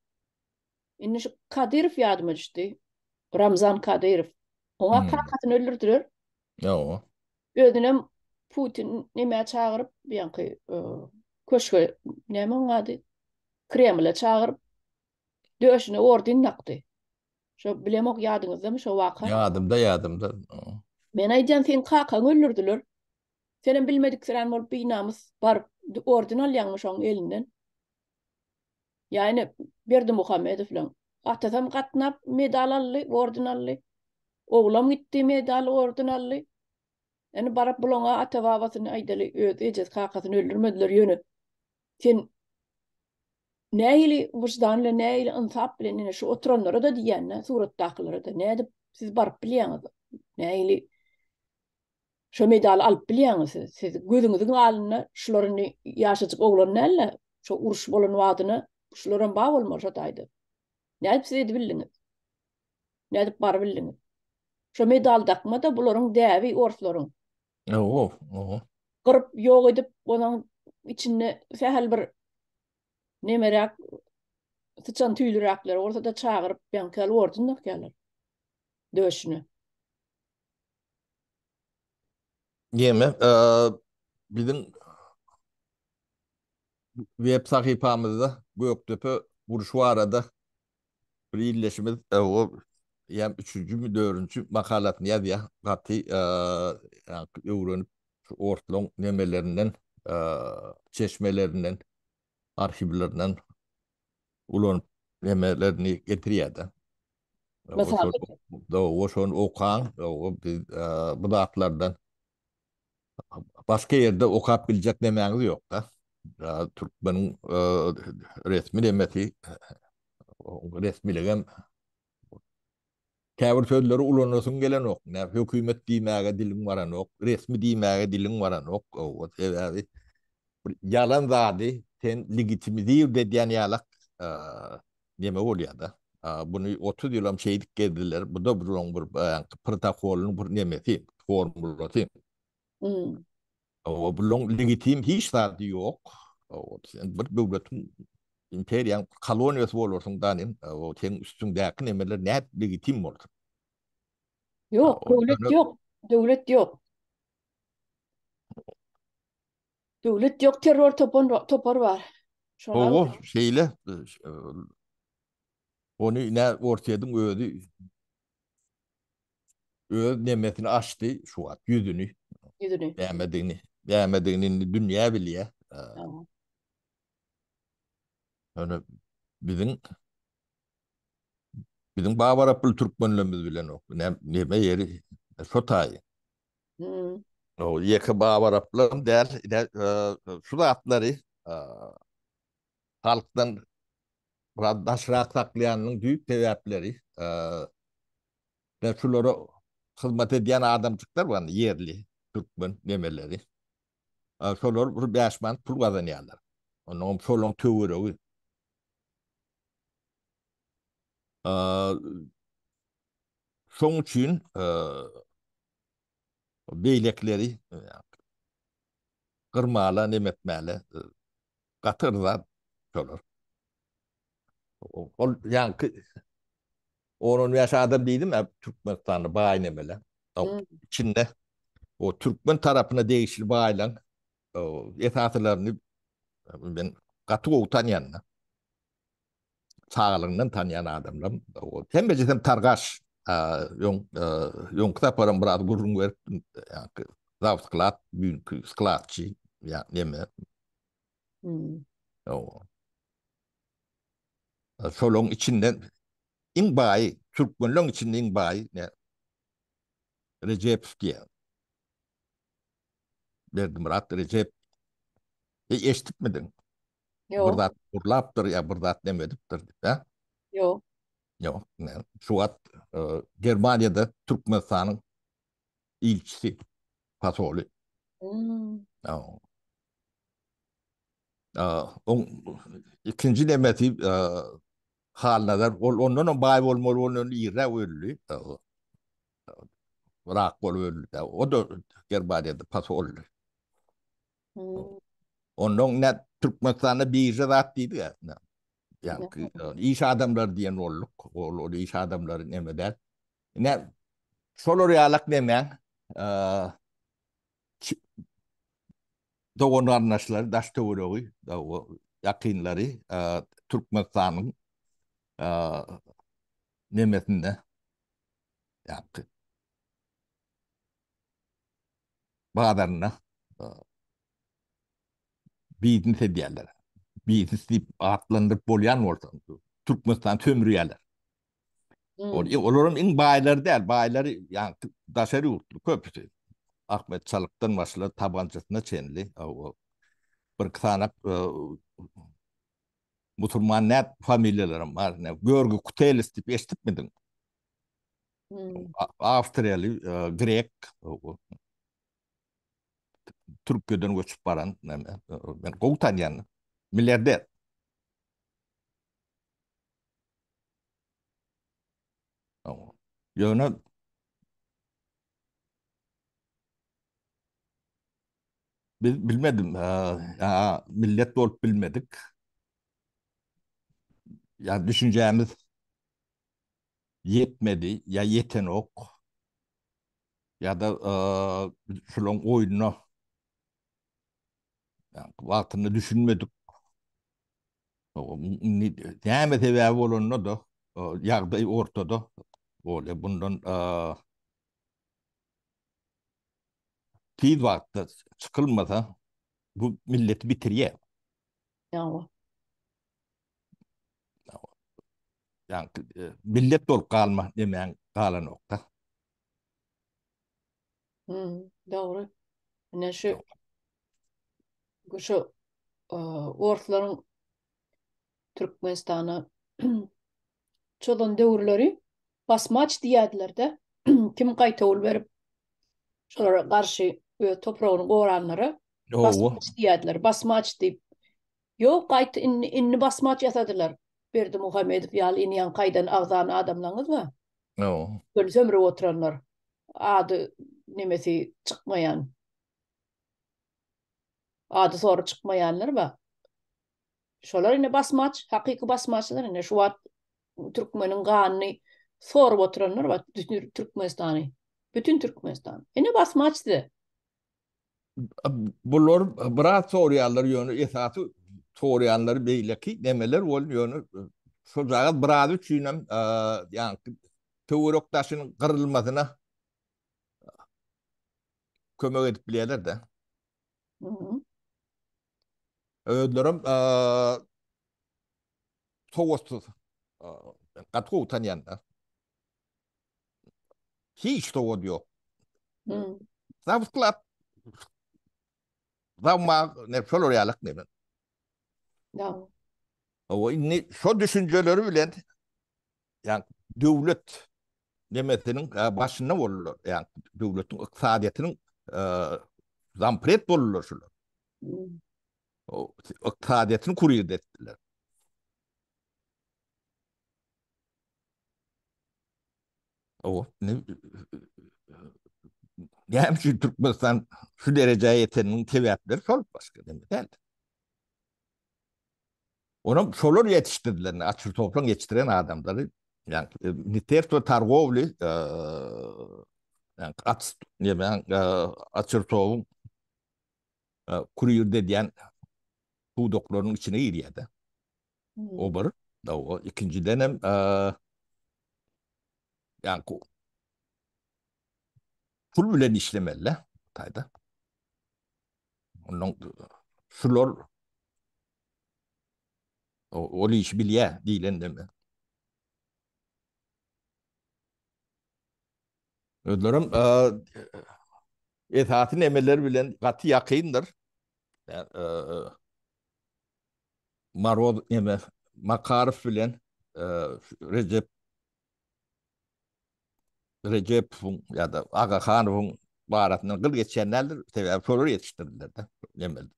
Inni şu Kadirov ýadyma düşdi. Ramzan Kadirov. Oňa kakatyny öldürdiler. O. Özünem Putin nime çagyryp ýa-ni köşke näme ady? Kremle çagyryp döşüne orden dakdy. Şo bilemok ýadyňyzdamy şo waka? Yadımda. O. Men aýdýan sen kakaň öldürdiler. Senin bilmediklerin bolup beýnamyz bar orden alýanmyş oň elinden. Yani Berdi Muhammedow bilen atasam gatnap medal aldy, orden aldy. Oglam gitdi medal orden aldy. Yani barap buloňa ata babasyny aýdaly öz ejes kakasyny öldürmediler ýöne. Sen nähili wujdanly, nähili insap bilen şu oturanlara da diýenne, suratdakylara da näde siz barap bilýäňiz. Nähili şu medal alyp bilýäňiz. Siz gözüňiziň alyna şularyny ýaşatyp oglan näle? Şu uruş bolan wadyna şularyň ba bolmaly şataýdy. Näde siz edip bildiňiz? Näde bar bildiňiz? Şu medal dakma da bularyň däbi orslaryň. O. O. Gyryp ýok edip onuň içinde sähel bir nemerek sıçan tüýlüräkler ortada çagyryp ýankal orden dakýarlar. Döşüne. Yeme, bizim web sahypamyzda Göktepe Burşuarada bir illeşimiz o ýa 3-nji mi 4-nji makalatyny ýazýar. Gaty öwrenip şu ortalyň nemelerinden, çeşmelerinden, arhivlerinden ulan nemelerini getirýärdi. Mesela Oşon okan, bu dağıtlardan başka yerde okap bilecek demeğiniz yok da. Türkmenin resmi demeti, resmilegem käbir sözleri ulanasın gelen ok. Hükümet diýmäge diliň baran ok, resmi diýmäge diliň baran ok. O sebebi yalan zady, sen legitimiziýi diýen ýalak neme bolýar-da. Bunu 30 ýylam şeýdik geldiler. Bu da bir protokoluň bir nemesi, formulasy. O bulun legitim hiç zady ýok. O sen bir döwletiň imperiýaň koloniýasy bolarsyň danym, o sen üstündäki nemeler näp legitim boldy. yok, devlet yok. Devlet yok. Devlet yok, terör topar var. Şolar O şeyle onu ine ortaýadyň öz nemesini açdy şu wagt ýüzüni. yüzünü. Beğenmediğini dünya bilýär. Onu bizim Bavarapyl türkmenlerimiz bilen ok. Neme yeri Sotaý. O ýeke Bavarapylar däl, şu atlary halkdan biraz daşrak saklayanın büyük sebepleri ve şulara hizmet eden adamcıklar var yerli Türkmen nemeleri. Şolar bir beşman pul kazanýarlar. Onun şolun töwüregi. Şoň üçin beýlekleri gyrmala nemetmäle gatyrlar şolar. Ol ýanky onun ýaşadym diýdim, Türkmenistany baý nemele. İçinde o Türkmen tarapyna degişli baýlan esaslaryny Ben katı o tanıyan, sağlığından tanıyan adamlarım. O hem becesem targaş, yon kitap param biraz gurrun ver, yani zav sklat, büyük sklatçı, ya neme, Hmm. o solon içinden in bayi, Türkmenlon içinde in bayi, ne Recep diye verdim Murat Recep, eşitmedin. Yo, Bırdat urlaptır ya bırdat demediptir. Ha? yo. Yok. Şu at Germanya'da Türkmenistan'ın ilçisi Pasoli. Hmm. Ya, on ikinci demeti haline der. Ondan bay olmalı onun ire öldü. Irak ol öldü. O da Germanya'da Pasoli. Hmm. Ondan ne Türkmenistan'da bir zat değil ya. Yani Ya. iş adamları diyen olduk. O iş adamları ne der? Ne solo realak demeyen doğun anlaşları daş teoriyi o yakınları Türkmenistan'ın e, nimetinde yani bağlarına biitin diyorlar. Biitin deyip atlandırıp bolyan ortam. Türkmenistan tömürüyorlar. Hmm. Onların en bayileri değil. Bayileri yani daşarı yurtlu köpüsü. Ahmet Çalık'tan başla tabancasına çenli. O, bir tane Müslüman net familyelerim var. Ne, Görgü Kutelis deyip eşitip miydin? Hmm. Avstriyalı, Grek, Türkiye'den göçüp baran, ben Koğutanyan, milyarder. Yani bilmedim, millet olup bilmedik. Ya düşüneceğimiz yetmedi, ya yeten ok, ya da şunun oyunu, yani, vaktinde düşünmedik. Neyme sebebi olan da, yağda ortada. Böyle bundan tid vakti çıkılmasa bu milleti bitiriyor. Ya. Yani millet dol kalma demeyen kala nokta. Hmm. Doğru. Ne şu ortların Türkmenistan'a çolan döwürleri basmaç diýädiler de. Kim gaýta ol berip şolara garşy toprağını goranlara Oo, basmaç diýädiler. Basmaç diýip ýok gaýta inni basmaç ýasadylar. Berdi Muhammedow ýaly iniýan gaýdan agzany adamlaryňyz ba? oo. Böyle sömürüp oturanlar. Adı nimesi çıkmayan, adı sonra çıkmayanlar ba. Şolar ine basmaç, hakiki basmaçlar ine şu wat Türkmenin ganyny sorup oturanlar ba. Türkmenistan'ı. Bütün Türkmenistan. Ine basmaçdı. Bunlar biraz soruyanlar yönü esası soruyanları beyleki demeler ol yönü şu zagat biraz üçünem yani teorik taşın kırılmasına kömek edip bilirler de. Hı hı. Ödlerim soğutsuz katı utanyan hiç soğuk yok. Hı. Zavsklat zavma ne soruyalık ne ben. Ya. O inni şu düşünceleri bile yani devlet demesinin başında olurlar. Yani devletin iktisadiyetinin e, zampret olurlar şular. Hı. O iktisadiyetini kuruyor ettiler. O ne yani şu Türkmenistan şu dereceye yetenin tevatleri sol başka demek değil. Onu şolur yetiştirdiler. Açır toplan yetiştiren adamları. Yani Niterto Targovli yani açır tohum kuruyor dediyen hudoklarının içine giriyordu. O bir. O ikinciden hem yani pul bilen işlemeli. Tayda. Onun şular o iş bilye diyen deme. Ödürüm etaatin emeller bilen katı yakındır. Yani, Marod eme Makarov bilen e, Recep Recep'in ya da Aga Khanov'un baharatından kıl geçenlerdir. Tabii sorular yetiştirdiler de. Yemedi.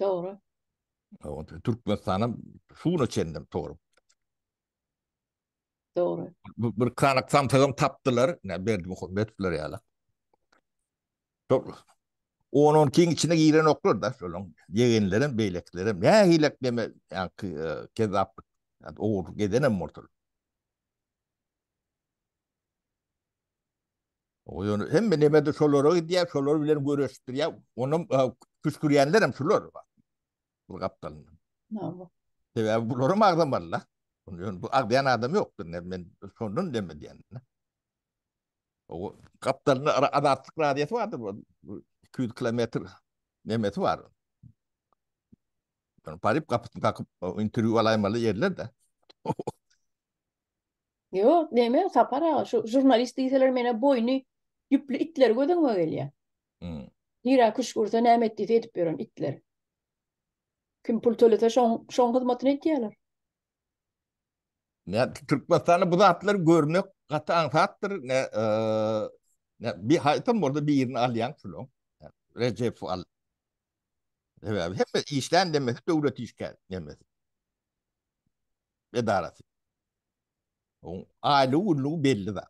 Doğru. Türkmenistan'ın şunu çendim doğru. Doğru. Bir kanak samtağım taptılar. Ne verdi bettiler ya. Çok onun king içine giren oklar da şöyle yeğenlerim, beyleklerim. Ya hilek deme yani kezap. Yani oğur gidenem mortal. O yönü hem neme de şoloro diye şoloro bilen görüştür ya. Onun küsküryenlerim şolor var. Bu kaptanın. Tamam. Tabii bunları mağdam var la. Bu ağlayan adam yoktur. Ne ben sonun demedi yani. O kaptanın adatlık radiyeti vardır. 200 kilometre nemeti var. Yani parip kapıp kalkıp interview alaymalı yerler de. Yok deme sapara. Şu jurnalist değilseler mene boynu yüplü itler gödün mü öyle ya? Hmm. Nira kuş kursa nemet diye edip verin itler. Kim pul tölete şon hizmetini ettiyorlar. Ne Türkmenistan'ı bu da atları görmek katı anfattır. Ne bir haytam orada bir yerini alayan şulon. Recep al. Evet, hep işten demesi devlet işgal demesi. Edarası. O aile ulluğu belli de.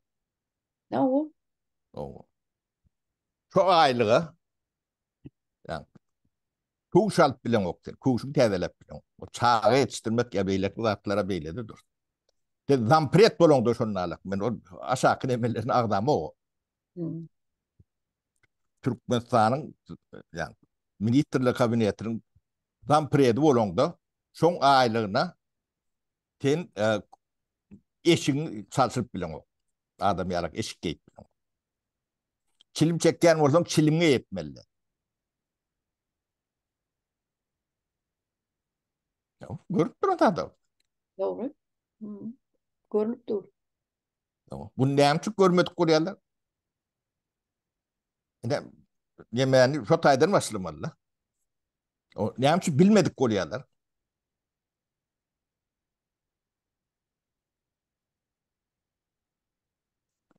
Ne o? O. Şu aylığı yani kuşalt bilen oktur. Kuşun tevelep bilen. O çağı yetiştirmek ya beylek uzaklara beyledi dur. De zampret bolon da şonnalık. Men o aşağı emellerin ağdamı o. Hmm. Türkmenistan'ın yani Ministrler Kabinetinin zampredi bolon da şon aylığına ten eşin salsıp bilen o. Adam yarak eşik geyip bilen. Çilim çekken olsan çilimge yetmeli. Görüp durun adam. Doğru. Hmm. Görünüp dur. Bu neyimçik görmedik koruyalar. Yemeğini şu taydan başlamalı. O neyimçik bilmedik koruyalar.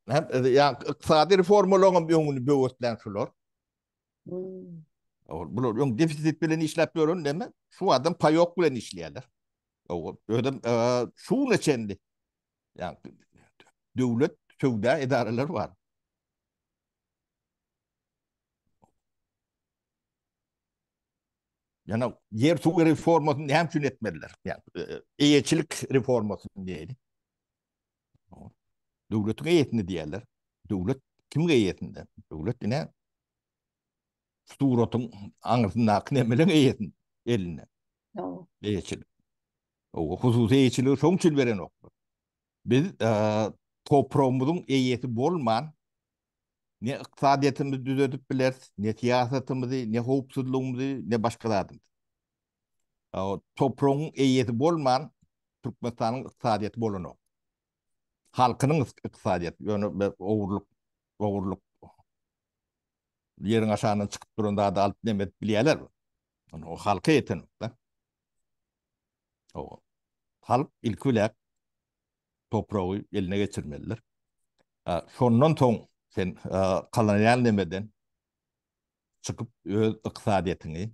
Hem yani iktisadi reformlarının bir yönünü böyütlen şular. Hmm. Bunlar yung defisit bilen işlep deme. Şu adam payok bilen işleyenler. O ödem şu ne çendi. Yani devlet sövda idareler var. Yani yer su reformasını hem için etmediler. Yani eğitçilik reformasını diyeydi. Devletin eğitini diyorlar. Devlet kim eğitinde? Devlet yine suratın anısından aknemelen eğitin eline. Tamam. Eğitçilik. O hususi eğitçiliği sonuçul veren o. Biz toprağımızın eğiti bolman ne iktisadiyetimizi düzeltip bileriz, ne siyasetimizi, ne hukuksuzluğumuzu, ne başkalarını. O toprağın eğiti bolman Türkmenistan'ın iktisadiyeti bolunu. Halkının iktisadiyeti. Yani oğurluk yerin aşağından çıkıp durun da alıp demet biliyorlar mı? Yani o halka yeten. O halk ilk olarak toprağı eline geçirmeliler. Sondan son sen kolonyal demeden çıkıp öz iktisadiyetini,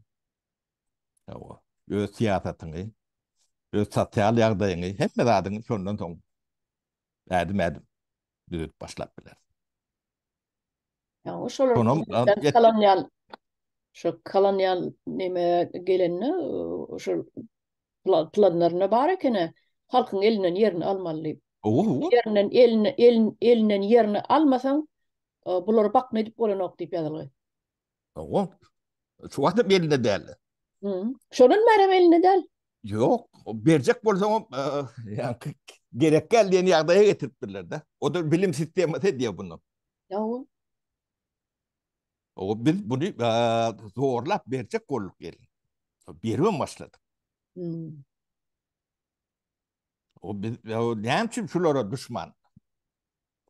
öz siyasetini, öz sosyal yardayını hep adını sondan son edim düzüp başlap biler. Ya o şolar Sonum kolonyal şu kolonyal neme gelenini şu planlarına barakene halkın elinden yerini almalı. o Elinden yerini almasan bular bak ne dip olan ok dip yazılı. O şu adam eline değerli. Şonun merhem eline del. Yok. O verecek bolsa yani gerek geldiğini yağdaya getirttiler de. O da bilim sistemi de diyor bunu. Yahu. O biz bunu zorlap verecek kolluk gelin. Berme başladı. Hmm. O biz ne için şulara düşman?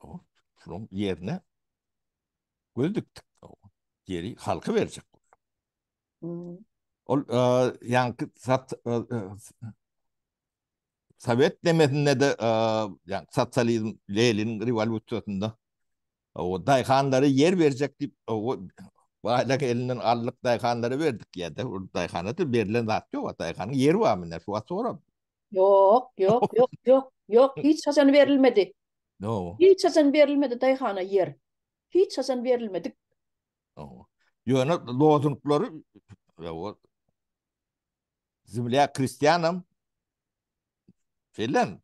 O şunun yerine gözdük. O yeri halkı verecek. Hmm. O yani Sovyet demesinde de yani sosyalizm, Lenin revolüsyonunda o dayhanları yer verecek deyip o bayrak elinden allık dayhanları verdik ya da o dayhanı da verilen zat yok. O dayhanın yeri var mı ne? Şu an sonra. Yok, yok, yok, yok, yok. Hiç haçan verilmedi. No. Hiç haçan verilmedi dayhana yer. Hiç haçan verilmedi. No. Yöne lozungları o Земля крестьянам şeylen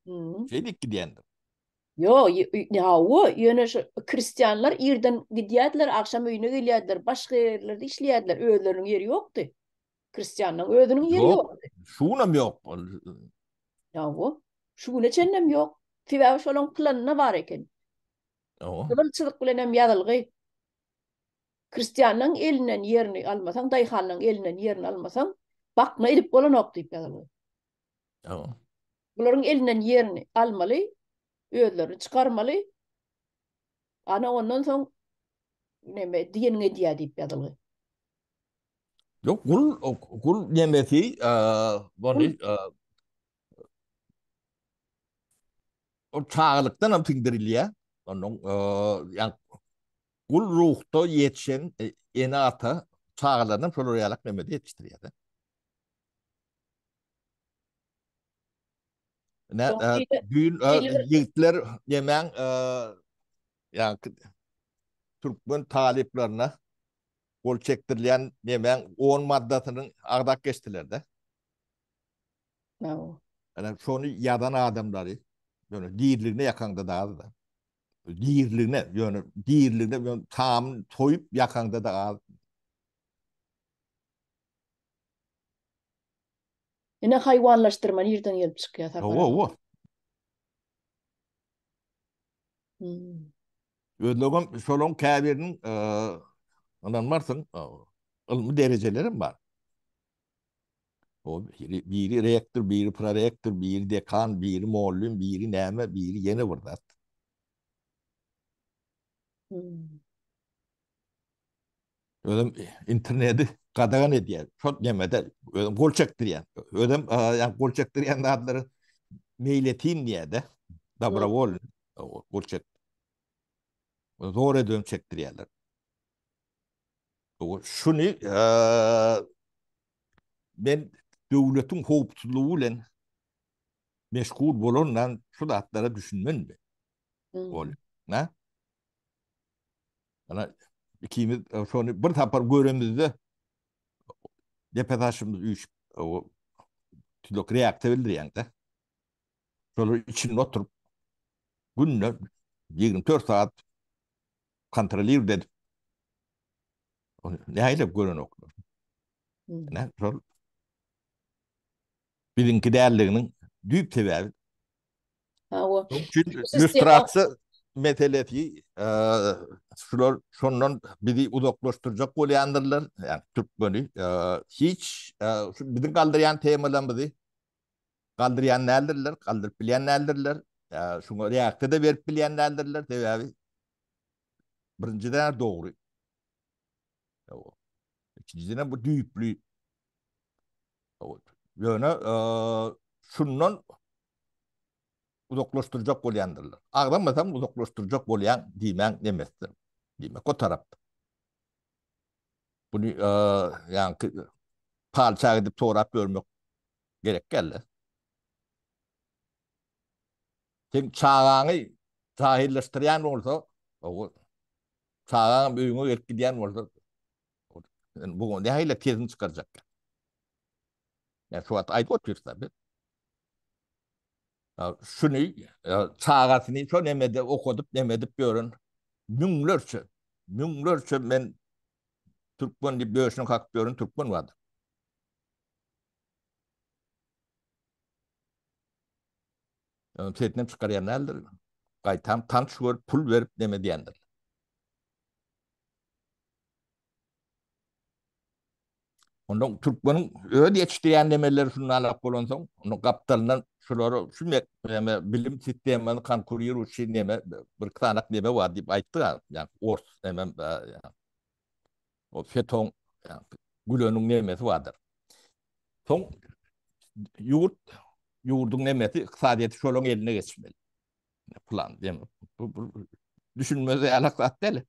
Hmm. şeylik gidiyendir. Yo, yahu yöne şu Hristiyanlar irden gidiyadiler, akşam öýüne gelýärdiler, başga yerlerde işleýärdiler. Öýleriniň yeri ýokdy. Hristiýanyň öýünüň yeri Yok. ýokdy. Şunam yok. Yahu, şuňa çennem ýok. Sebäbi şolaň planyna bar eken. O. Kılçylyk bilen hem ýazylgy. Hristiýanyň elinden yerini almasaň, daýhanyň elinden yerini almasaň, bakma edip bolanok diýip ýazylgy. O. Bularyň elinden yerini almaly, öýlerini çykarmaly. Ana ondan soň neme diýeniňe diýär diýip ýazylgy. Yok kul yemesi bunu o çağlıktan aptindirilir. Onun yani kul ruhta yetişen ene ata çağlarının floralak nemede yetiştiriyor. Ne Soň diýdi, düğün diýilir, yiğitler yemen yani Türkmen taliplerine kol çektirilen yemen 10 maddasının ağdak geçtiler de. "No, Yani şonu yadan adamları böyle dirliğine yakanda dağıldı da. Dirliğine tam toyup yakanda da ine haýwanlaşdyrma ýerden gelip çykýar tarpara." o. Hmm. Ödlөгüm şolon käbirinin anan varsın ılmı derecelerim var. O biri rektör, biri prorektör, biri dekan, biri muallim, biri näme, biri yeni burada. Hmm. Ödüm interneti qadağan ediyor. Çok yemede ödüm gol çektiriyor. Ödüm yani gol çektiriyen adları mail eteyim diye de Hmm. dobrovol gol çek. Zor ödüm çektiriyorlar. O şunu ben devletin hopsuzluğuyla meşgul bolondan şu da atlara düşünmen mi? Ol. Hmm. Ne? Ana ikimiz şunu bir tapar göremizde depetaşımız üç o tülok reaktörler yani de. Şöyle içine oturup günde 24 saat kontrolür dedim. Ne aile görün okulu. Hmm. Ne? Şöyle birinki değerlerinin düyüp sebebi. Ha, o Çünkü sistema lüstrası meselesi şular şundan bizi uzaklaştıracak olayandırlar. Yani Türk bölü hiç bizim kaldıran temalarımızı kaldıryan nelerdirler, kaldırıp bilen nelerdirler. Şuna reaktör de verip bilen nelerdirler. Sebebi birinciden doğru. İkinciden bu düyüplü. Yani şundan uzaklaştıracak olayanlarlar. Ağlamasam uzaklaştıracak olayan dimen demezdir. Demek o tarafta. Bunu yani palça edip torap görmek gerek geldi. Sen çağını cahilleştiren olsa o çağın büyüğünü etkileyen olsa yani bu ne hayli tezini çıkaracak. Yani şu an ayıp oturuyor tabii. Şunu çağasını çok nemede okuduk nemedip görün. Münlerce ben Türkmen diye böğüşünün aktörün Türkmen vardı. Tetnem çıkaryanlardır. Gaytam tanç ver, pul verip deme diyendir. Ondan Türkmenin öyle yetiştiren demeleri şundan laf bolonsan, onun kaptalından şuları şümek bilim sistemini kan kuruyor o şey neme bir kanak neme var deyip ayttı ya. Yani ors hemen yani, o feton yani, Gülönün nemesi vardır. Son yurt yurdun nemesi iqtisadiyeti şolun eline geçmeli. Plan değil mi? Bu düşünmeze alakası değil.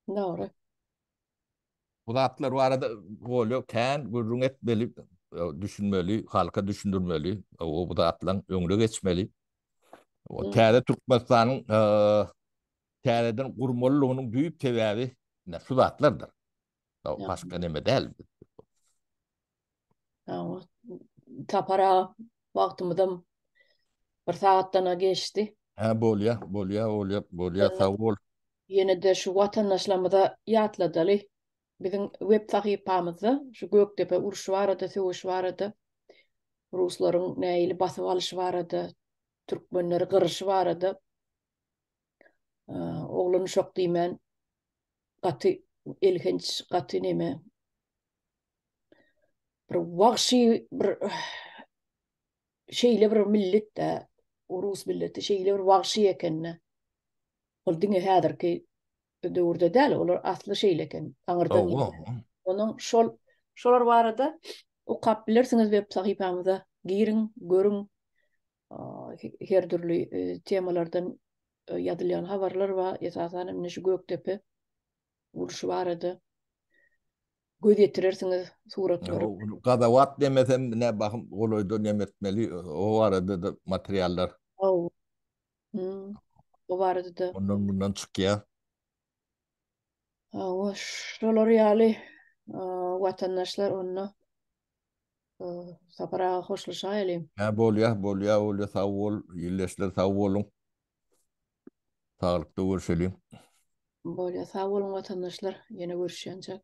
Doğru. Bu da atlar o arada oluyor. Ken gurrun etmeli, düşünmeli, halka düşündürmeli. Bu da atlan ömrü geçmeli. O Hmm, terde Türkmenistan'ın tereden kurmalılığının büyük sebebi ne? Şu da atlardır. ya, Başka neme değil. ya, tapara vaktimizden bir saatten geçti. Ha bolya sağ ol. Yine de şu vatandaşlarımıza yatladılı. Bizim web sayfamızda şu Göktepe uruş vardı, savaş vardı. Rusların neyle basıp alışı vardı. Türkmenleri kırışı vardı. Oğlunu çok deymen katı ilginç katı neme. Bir vahşi bir şeyle bir millet de Rus milleti şeyle bir vahşi ekenine. Ol dine hadır ki döwürde däl olar asly şeyleken aňyrdan ýene. Oh, Onuň şolar barada ukap bilersiňiz web sahypamyza girin, görüň. Her türlü temalardan ýazylýan habarlar we esasan emne şu Göktepe uruşy barada göz ýetirersiňiz suratlar. Gadavat demesem ne bakım oloydu nemetmeli. O arada da materyaller Aw. Hmm. O barada da ondan bundan çıkıyor. şolar ýaly watandaşlar onu sapara hoşlaşaýaly. Ha bolya sağ ol. İyileşler sağ olun. Sağlıklı görüşelim. Bolýa sag bolun watandaşlar, ýene görüşýänçek.